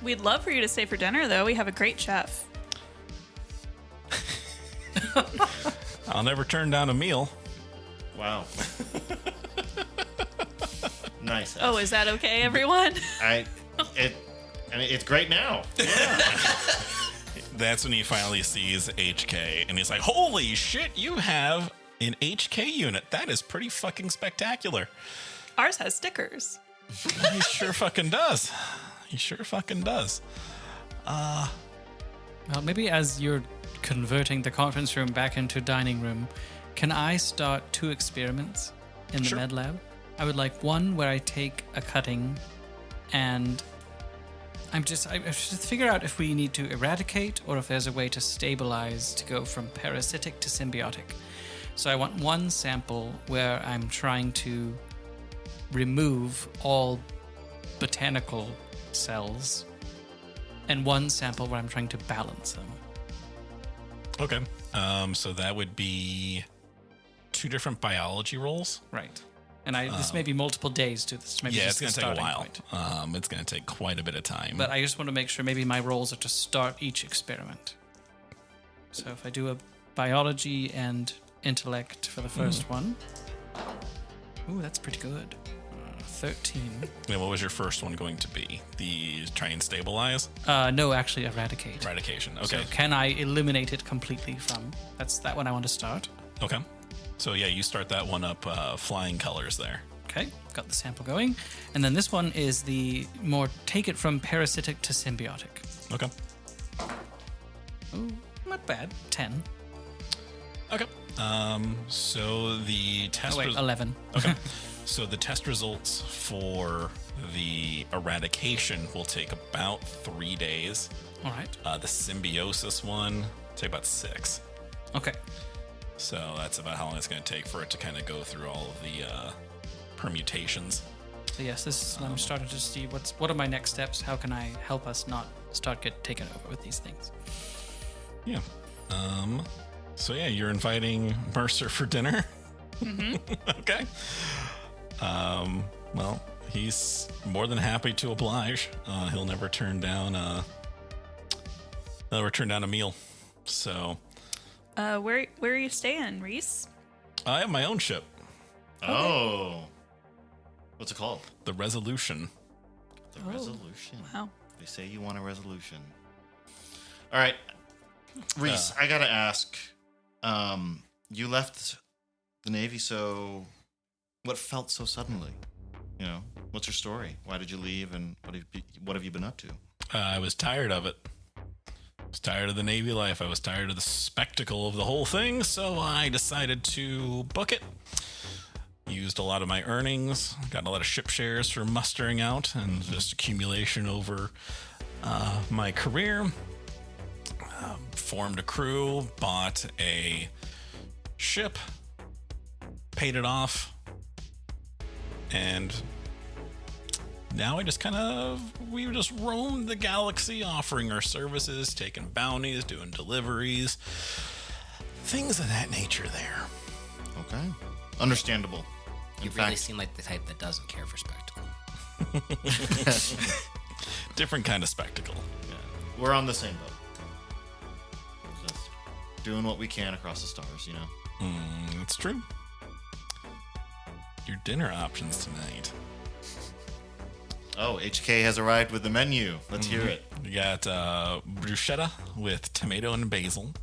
We'd love for you to stay for dinner, though. We have a great chef. I'll never turn down a meal. Wow. Nice. Oh, is that okay, everyone? It's great now. That's when he finally sees HK, and he's like, holy shit, you have an HK unit. That is pretty fucking spectacular. Ours has stickers. He sure fucking does. He sure fucking does. Well, maybe as you're converting the conference room back into dining room, can I start 2 experiments in the Sure. med lab? I would like one where I take a cutting and I should just figure out if we need to eradicate or if there's a way to stabilize to go from parasitic to symbiotic. So I want one sample where I'm trying to remove all botanical cells and one sample where I'm trying to balance them. Okay. So that would be 2 different biology rolls. Right. And this may be multiple days to this. Maybe Yeah, just it's the going to take a starting while. point. It's going to take quite a bit of time. But I just want to make sure maybe my roles are to start each experiment. So if I do a biology and intellect for the first one. Ooh, that's pretty good. 13. And what was your first one going to be? The try and stabilize? No, actually eradicate. Eradication. So Okay. can I eliminate it completely from? That's that one I want to start. Okay. So yeah, you start that one up, flying colors there. Okay, got the sample going. And then this one is the more take it from parasitic to symbiotic. Okay. Ooh, not bad. 10. Okay. So the test. Oh, wait, 11. Okay. So the test results for the eradication will take about 3 days. All right. The symbiosis one take about 6. Okay. So that's about how long it's going to take for it to kind of go through all of the permutations. So yes, this is, I'm starting to see what are my next steps. How can I help us not get taken over with these things? Yeah. So yeah, you're inviting Mercer for dinner. Mm-hmm. Okay. Well, he's more than happy to oblige. He'll never turn down a meal. So Where are you staying, Reese? I have my own ship, Oh. What's it called? the Resolution. The resolution. Wow. They say you want a resolution. All right. Reese, I got to ask. You left the Navy, so what felt so suddenly? You know, what's your story? Why did you leave, and what have you been up to? I was tired of it. I was tired of the Navy life. I was tired of the spectacle of the whole thing, so I decided to book it. Used a lot of my earnings, got a lot of ship shares for mustering out and just accumulation over my career. Formed a crew, bought a ship, paid it off, and now we just roamed the galaxy offering our services, taking bounties, doing deliveries, things of that nature there. Okay. Understandable. You In really fact- seem like the type that doesn't care for spectacle. Different kind of spectacle. Yeah. We're on the same boat. Just doing what we can across the stars, you know? It's true. Your dinner options tonight. Oh, HK has arrived with the menu. Let's hear it. You got bruschetta with tomato and basil.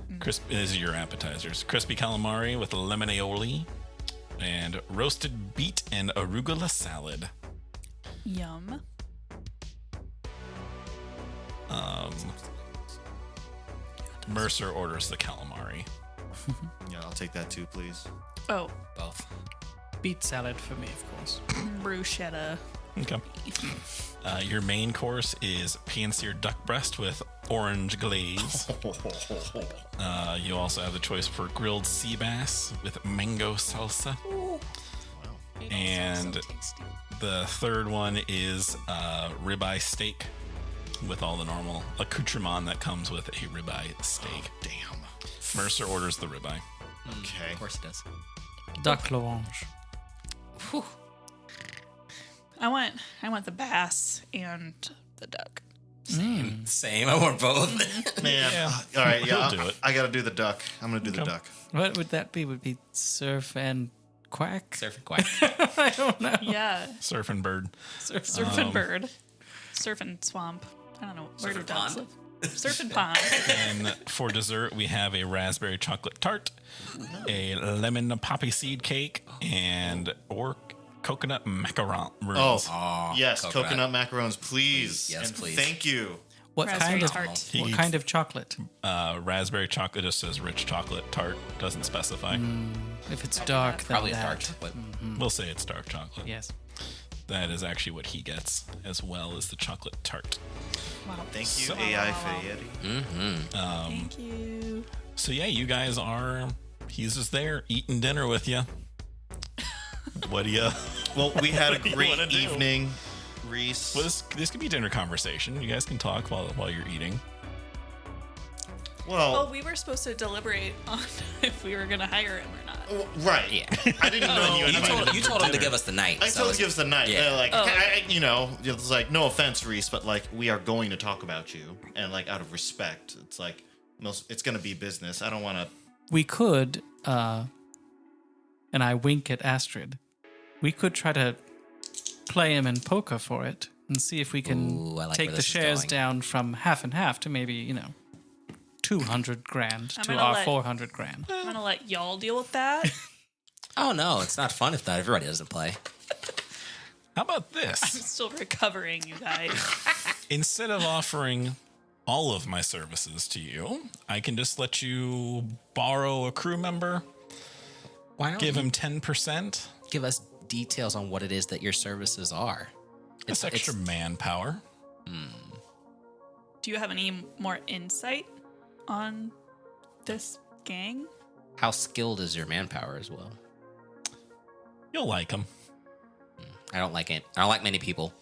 Nice. These are your appetizers. Crispy calamari with lemon aioli. And roasted beet and arugula salad. Yum. Mercer orders the calamari. Yeah, I'll take that too, please. Oh, Both. Beet salad for me, of course. bruschetta. Okay. Your main course is pan-seared duck breast with orange glaze. You also have the choice for grilled sea bass with mango salsa. And the third one is ribeye steak with all the normal accoutrement that comes with a ribeye steak. Damn. Mercer orders the ribeye. Okay. Of course it does. Duck l'orange. I want the bass and the duck. Same. I want both. Man. Yeah. All right. Yeah. He'll do it. I got to do the duck. I'm going to do the Okay. duck. What would that be? Would be surf and quack? Surf and quack. I don't know. Yeah, Surfing bird. surf and bird, surf and swamp. I don't know where do Surf and ducks pond? live. Surf and pond. And for dessert, we have a raspberry chocolate tart, a lemon poppy seed cake, and coconut macaron. Oh, yes. coconut. Coconut macarons, please. Yes, And please. Thank you. What Raspberry kind of tart. what kind of chocolate? Raspberry chocolate just says rich chocolate tart, doesn't specify. If it's dark, then Probably a that. dark chocolate. We'll say it's dark chocolate. Yes. That is actually what he gets, as well as the chocolate tart. Wow. Thank you, So- AI Fayette. Thank you. So yeah, you guys are. He's just there eating dinner with you. What do you? Well, we had a What do you great wanna do? evening, Reese. Well, this could be dinner conversation. You guys can talk while you're eating. Oh, Well, we were supposed to deliberate on if we were gonna hire him or not. right. Yeah. I didn't know. You told him to give us the night. I so told you it was the night. Yeah. Like, Oh. it's like, no offense, Reese, but like, we are going to talk about you, and like, out of respect, it's like, it's going to be business. I don't want to. We could, and I wink at Astrid. We could try to play him in poker for it and see if we can Ooh, I like take where the this is shares going. down from half and half to maybe 200 grand I'm to gonna our let- 400 grand. I'm gonna let y'all deal with that. Oh no, it's not fun if not everybody doesn't play. How about I'm this? still recovering, you guys. Instead of offering all of my services to you, I can just let you borrow a crew member, Why don't give you him 10%. give us details on what it is that your services are? It's extra manpower. Do you have any more insight on this gang? How skilled is your manpower as well? You'll like him. I don't like it. I don't like many people.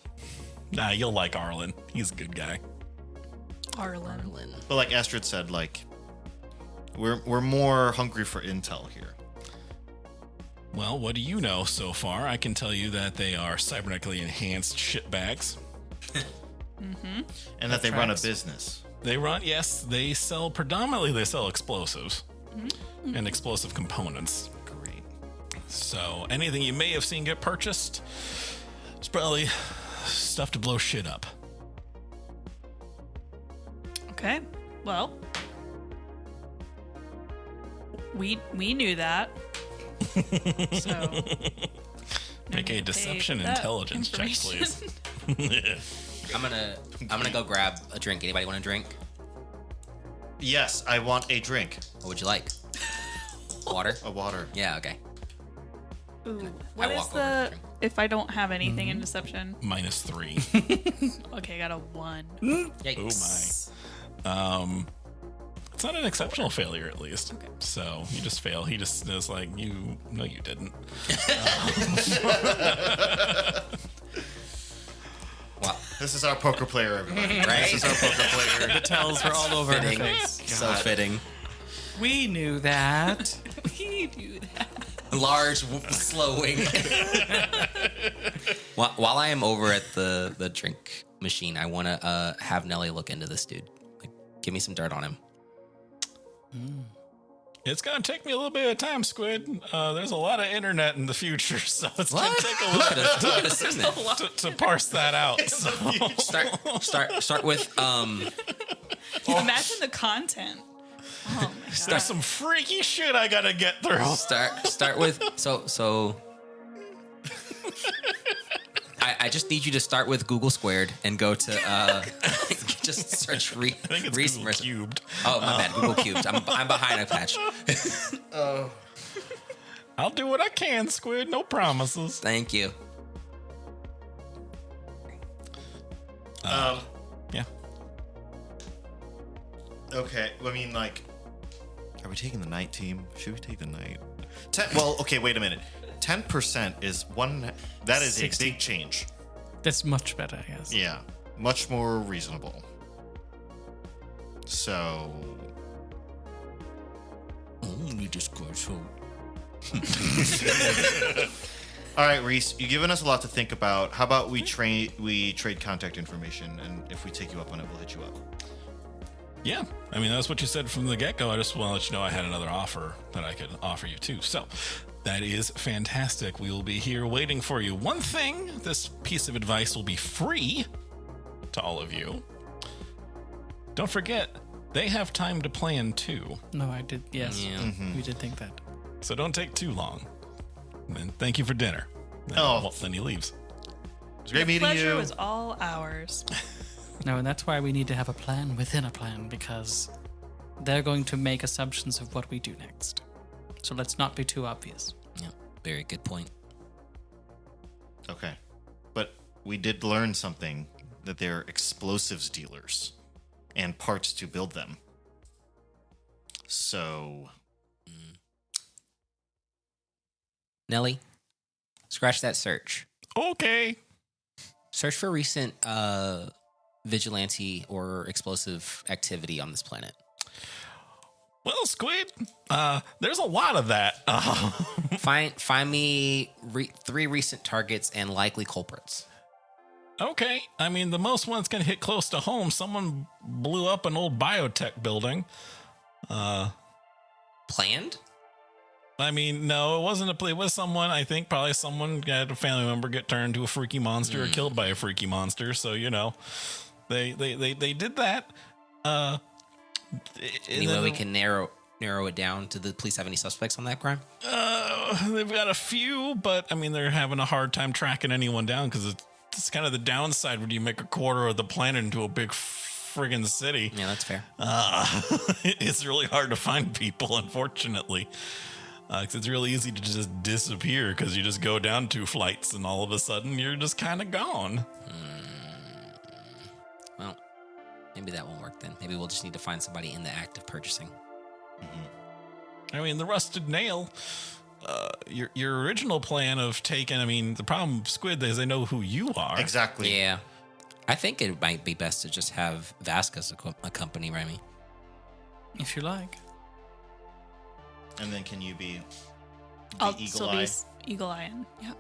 Nah, you'll like Arlen. He's a good guy. Arlen. But like Astrid said, like, we're more hungry for intel here. Well, what do you know so far? I can tell you that they are cybernetically enhanced shitbags. And that they run a tracks. business. They sell explosives and explosive components. Great. So anything you may have seen get purchased, it's probably stuff to blow shit up. Okay. Well, we knew that. So Make a deception intelligence check, please. I'm gonna go grab a drink. Anybody want a drink? Yes, I want a drink. What would you like? Water? A water. Yeah, okay. Ooh, what is walk over the and drink. if I don't have anything in deception? -3. Okay, I got a 1. Yikes. It's not an exceptional failure, at least. Okay. So you just fail. He just is like, no, you didn't. Wow. This is our poker player, everybody. Right? This is our poker player. The tells were all over her Fitting. face. So fitting. We knew that. We do that. Large, slow wink. While I am over at the drink machine, I want to have Nelly look into this dude. Like, give me some dirt on him. It's going to take me a little bit of time, Squid. There's a lot of internet in the future, so it's going to take a Who little could have seen that? to parse that out. So. Start with Imagine the content. Oh my god. There's some freaky shit I got to get through. start with so. I just need you to start with Google Squared and go to just search I think it's Reese Google Mercer. Cubed. Oh my bad, Google Cubed. I'm behind a patch. I'll do what I can, Squid. No promises. Thank you. Yeah. Okay. I mean, like, are we taking the night team? Should we take the night? Well, okay. Wait a minute. 10% is one. That is 60. a big change. That's much better, yes. Yeah, much more reasonable. So, Only discourse hope. all right, Reese, you've given us a lot to think about. How about we trade contact information, and if we take you up on it, we'll hit you up. Yeah, I mean, that's what you said from the get-go. I just want to let you know I had another offer that I could offer you too. So that is fantastic. We will be here waiting for you. One thing, this piece of advice will be free to all of you. Don't forget, they have time to plan too. No, I did. Yes. Yeah. We did think that. So don't take too long. And thank you for dinner. Then, then he leaves. It was great meeting Pleasure you. was all ours. No, and that's why we need to have a plan within a plan, because they're going to make assumptions of what we do next. So let's not be too obvious. Yeah. Very good point. Okay, but we did learn something, that they're explosives dealers and parts to build them. So, Nelly, scratch that search. Okay. Search for recent vigilante or explosive activity on this planet. Well, Squid, there's a lot of that. Find me 3 recent targets and likely culprits. Okay. I mean, the most one's going to hit close to home. Someone blew up an old biotech building. Planned? I mean, no, it wasn't it was someone, I think probably someone had a family member get turned into a freaky monster or killed by a freaky monster. So, you know, they did that. Any way we can narrow it down? Do the police have any suspects on that crime? They've got a few, but I mean, they're having a hard time tracking anyone down because it's kind of the downside when you make a quarter of the planet into a big friggin' city. Yeah, that's fair. It's really hard to find people, unfortunately. 'Cause it's really easy to just disappear because you just go down 2 flights and all of a sudden you're just kind of gone. Well, maybe that won't work then. Maybe we'll just need to find somebody in the act of purchasing. I mean, the rusted nail, your original plan of taking, I mean, the problem with Squid is they know who you are. exactly. Yeah. I think it might be best to just have Vasquez accompany Remy. If you like. And then can you be I'll Eagle still Eye? be Eagle Eye. Yep.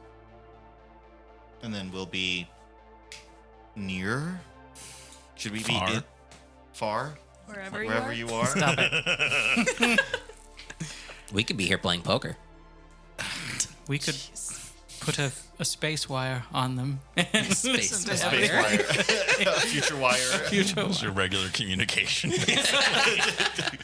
And then we'll be near? Should we Far. be far? Wherever you are? Stop it. We could be here playing poker. We could put a space wire on them. Space Listen to wire. Space wire. Future wire. Future It's your wire. regular communication.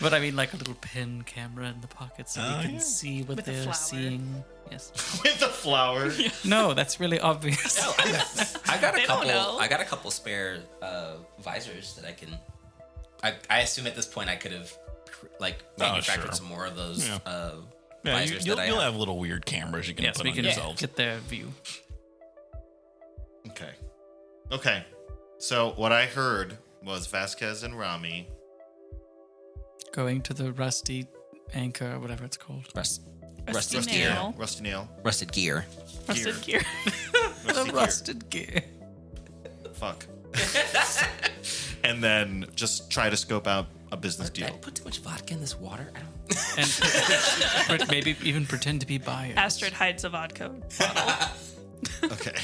But I mean, like a little pin camera in the pocket so we can yeah. see what With a they're flower. seeing. Yes. With a flower. No, that's really obvious. I got a They don't couple. know. I got a couple spare visors that I can. I assume at this point I could have manufactured sure. some more of those Yeah. Yeah, visors you'll that I have. have. Little weird cameras you can Yes, put we on can yourselves. get their view. Okay. So what I heard was Vasquez and Rami. Going to the rusty anchor, or whatever it's called. Rusted Rusty gear. nail. Rusty nail. Rusted gear. Rusted gear. Rusty gear. Rusted gear. Fuck. And then just try to scope out a business Did I deal. put too much vodka in this water? I don't. And maybe even pretend to be buyers. Astrid hides a vodka bottle. Okay.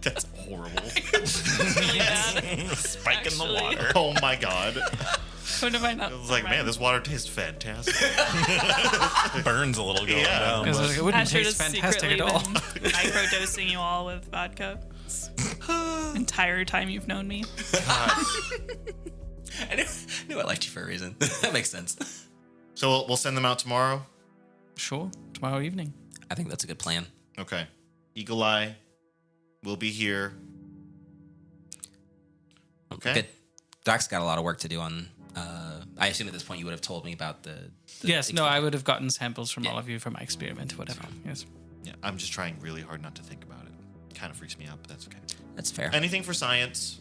That's horrible. Spike in the Actually. water. Oh my god. Come to find out. I was like, man, this water tastes fantastic. Burns a little going Yeah. down. Because but- it wouldn't Astrid taste has fantastic secretly at all. been microdosing you all with vodka. Entire time you've known me. I knew I liked you for a reason. That makes sense. So we'll send them out tomorrow? Sure, tomorrow evening. I think that's a good plan. Okay. Eagle Eye will be here. Okay. Good. Doc's got a lot of work to do on. I assume at this point you would have told me about the Yes, no, I would have gotten samples from Yeah. all of you for my experiment or whatever. Yes. Yeah, I'm just trying really hard not to think about it. kind of freaks me out, but that's okay. That's fair. Anything for science.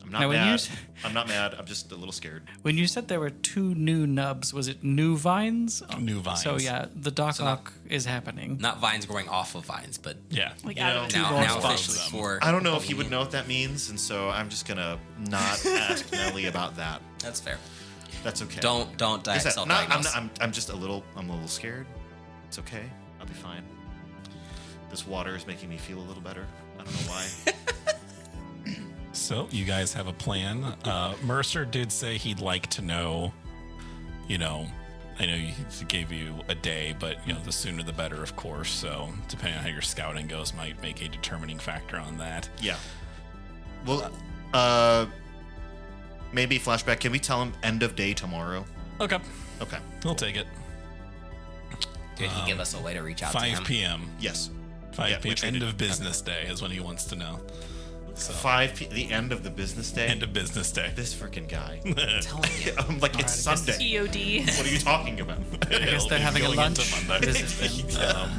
I'm not Now, when mad. you- I'm not mad. I'm just a little scared. When you said there were 2 new nubs, was it new vines? New vines. So yeah, the Doc Ock is happening. Not vines growing off of vines, but Yeah. Like You out know, of now, balls now of it's them. for. I don't know if he would know what that means, and so I'm just gonna not ask Nelly about that. That's fair. That's okay. Don't Like I said, self-diagnose. I'm just a little scared. It's okay. I'll be fine. This water is making me feel a little better. I don't know why. So you guys have a plan. Mercer did say he'd like to know, I know he gave you a day, but the sooner the better, of course. So depending on how your scouting goes, might make a determining factor on that. Yeah. Well, maybe flashback. Can we tell him end of day tomorrow? Okay, Okay. we'll take it. Did he give us a way to reach out to 5 him? p.m. Yes. 5 Yeah, we p.m. End treated- of business day is when he wants to know. 5 the end of the business day. End of business day. This freaking guy. Telling you. I'm like, it's Sunday. EOD. What are you talking about? I guess they're having a lunch. Visit them.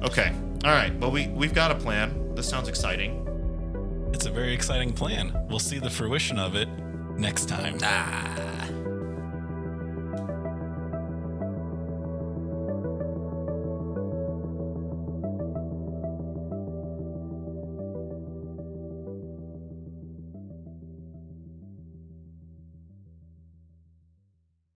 Okay. All right. Well, we've got a plan. This sounds exciting. It's a very exciting plan. We'll see the fruition of it next time. Ah.